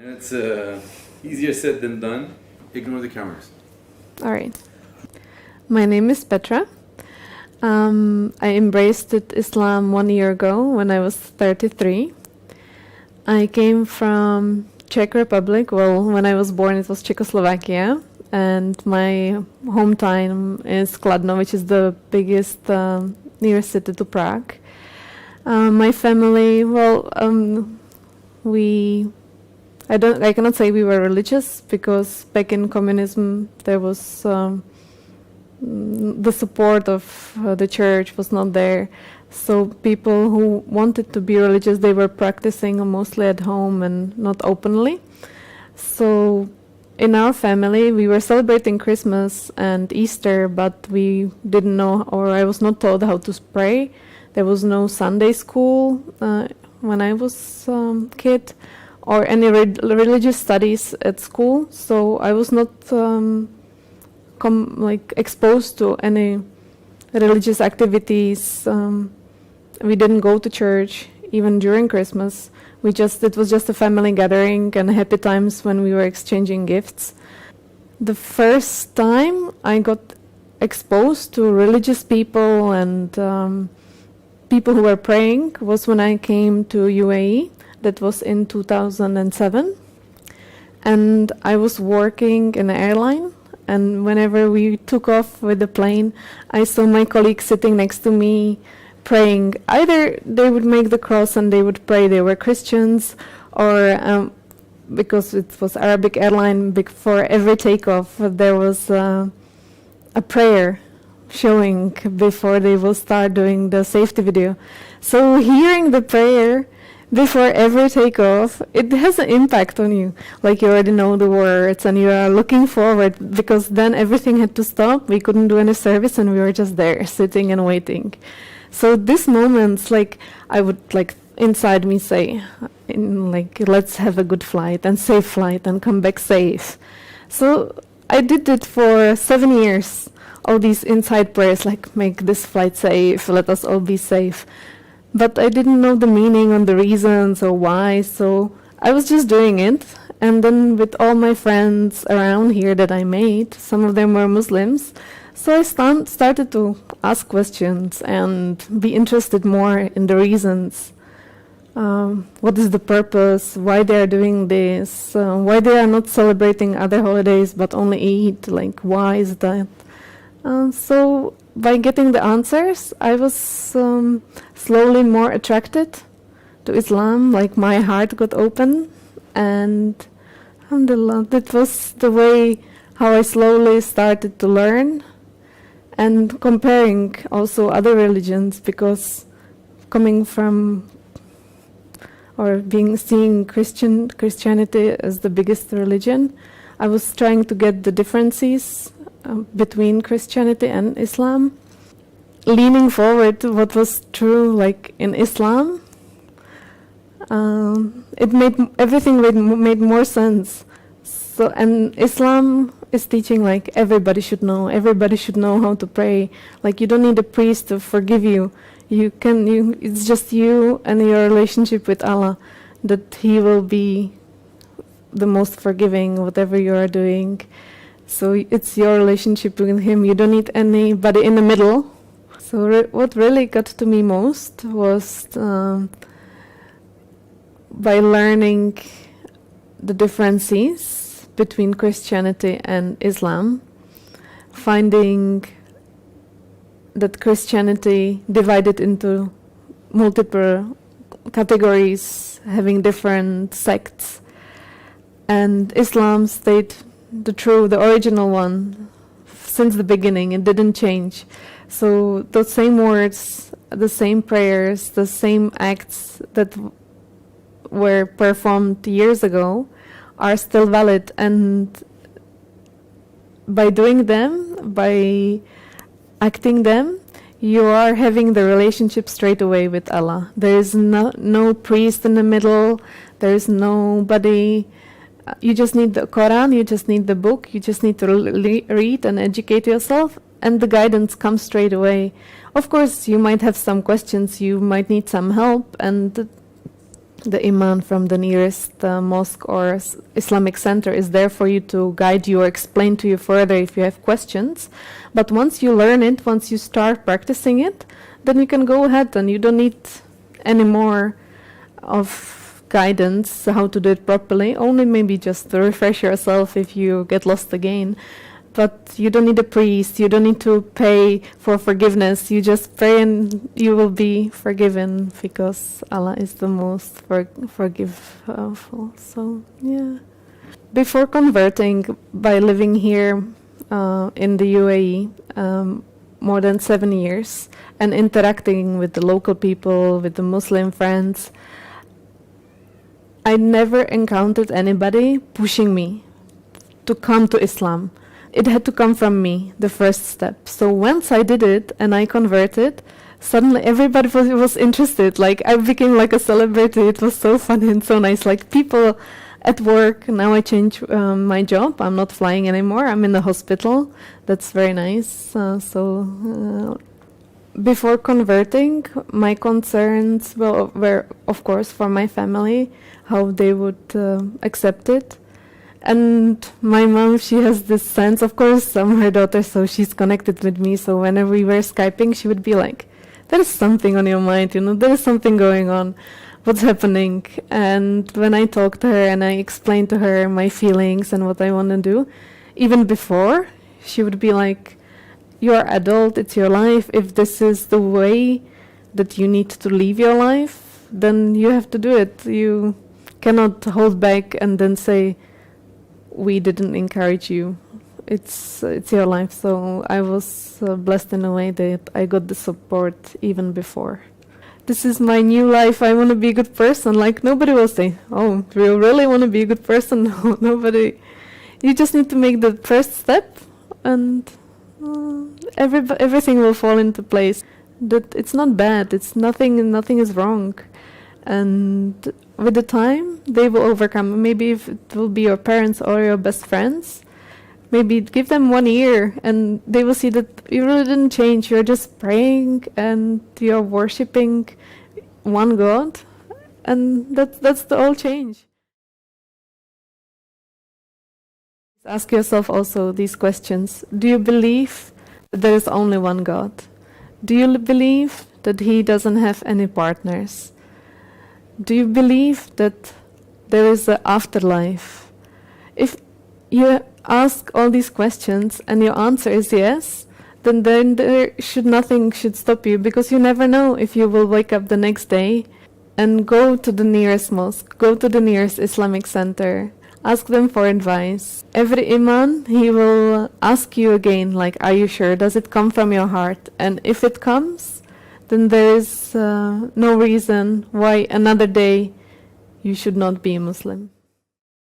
And it's easier said than done. Ignore the cameras. All right. My name is Petra. I embraced Islam 1 year ago when I was 33. I came from Czech Republic. Well, when I was born, it was Czechoslovakia. And my hometown is Kladno, which is the biggest nearest city to Prague. My family, well, I cannot say we were religious because back in communism there was the support of the church was not there. So people who wanted to be religious, they were practicing mostly at home and not openly. So in our family, we were celebrating Christmas and Easter, but we didn't know, or I was not told how to pray. There was no Sunday school when I was a kid, or any religious studies at school. So I was not exposed to any religious activities. We didn't go to church even during Christmas. It was just a family gathering and happy times when we were exchanging gifts. The first time I got exposed to religious people and people who were praying was when I came to UAE. That was in 2007. And I was working in an airline. And whenever we took off with the plane, I saw my colleagues sitting next to me praying. Either they would make the cross and they would pray, they were Christians, or because it was Arabic airline, before every takeoff there was a prayer showing before they will start doing the safety video. So hearing the prayer before every takeoff, it has an impact on you. Like you already know the words and you are looking forward, because then everything had to stop. We couldn't do any service and we were just there sitting and waiting. So these moments, I would inside me say, let's have a good flight and safe flight and come back safe. So I did it for 7 years. All these inside prayers, make this flight safe, let us all be safe. But I didn't know the meaning and the reasons or why, so I was just doing it. And then with all my friends around here that I made, some of them were Muslims, so I started to ask questions and be interested more in the reasons. What is the purpose? Why they are doing this? Why they are not celebrating other holidays but only Eid? Why is that? So by getting the answers, I was slowly more attracted to Islam. My heart got open, and alhamdulillah, that was the way how I slowly started to learn. And comparing also other religions, because coming from or seeing Christianity as the biggest religion, I was trying to get the differences between Christianity and Islam. Leaning forward to what was true, in Islam, everything made more sense. So, and Islam is teaching everybody should know how to pray. You don't need a priest to forgive you. It's just you and your relationship with Allah, that He will be the most forgiving whatever you are doing. So it's your relationship with Him. You don't need anybody in the middle. So what really got to me most was by learning the differences between Christianity and Islam, finding that Christianity divided into multiple categories, having different sects, and Islam stayed the original one since the beginning. It didn't change. So the same words, the same prayers, the same acts that were performed years ago are still valid, and by doing them, by acting them, you are having the relationship straight away with Allah. There is no priest in the middle, there is nobody. You just need the Quran, you just need the book, you just need to read and educate yourself, and the guidance comes straight away. Of course, you might have some questions, you might need some help, and the imam from the nearest mosque or Islamic center is there for you to guide you or explain to you further if you have questions. But once you learn it, once you start practicing it, then you can go ahead and you don't need any more of guidance how to do it properly, only maybe just to refresh yourself if you get lost again. But you don't need a priest, you don't need to pay for forgiveness, you just pray and you will be forgiven because Allah is the most forgiveful. So, yeah. Before converting, by living here in the UAE more than 7 years and interacting with the local people, with the Muslim friends, I never encountered anybody pushing me to come to Islam. It had to come from me, the first step. So once I did it and I converted, suddenly everybody was interested. Like I became like a celebrity. It was so fun and so nice. Like people at work, now I changed my job. I'm not flying anymore. I'm in the hospital. That's very nice. Before converting, my concerns were, of course, for my family, how they would accept it. And my mom, she has this sense, of course, I'm her daughter, so she's connected with me. So whenever we were Skyping, she would be like, there is something on your mind, you know, there is something going on. What's happening? And when I talked to her and I explained to her my feelings and what I want to do, even before, she would be like, you're adult, it's your life. If this is the way that you need to live your life, then you have to do it. You cannot hold back and then say, we didn't encourage you. It's your life. So I was blessed in a way that I got the support even before. This is my new life. I want to be a good person. Like nobody will say, oh, do you really want to be a good person? No, nobody. You just need to make the first step and everything will fall into place. That it's not bad. It's nothing is wrong. And with the time, they will overcome. Maybe if it will be your parents or your best friends, maybe give them 1 year and they will see that you really didn't change. You're just praying and you're worshipping one God, and that's the whole change. Ask yourself also these questions. Do you believe that there is only one God? Do you believe that He doesn't have any partners? Do you believe that there is an afterlife? If you ask all these questions and your answer is yes, then nothing should stop you, because you never know if you will wake up the next day and go to the nearest mosque, go to the nearest Islamic center, ask them for advice. Every imam, he will ask you again, like, are you sure? Does it come from your heart? And if it comes, then there is no reason why another day you should not be a Muslim.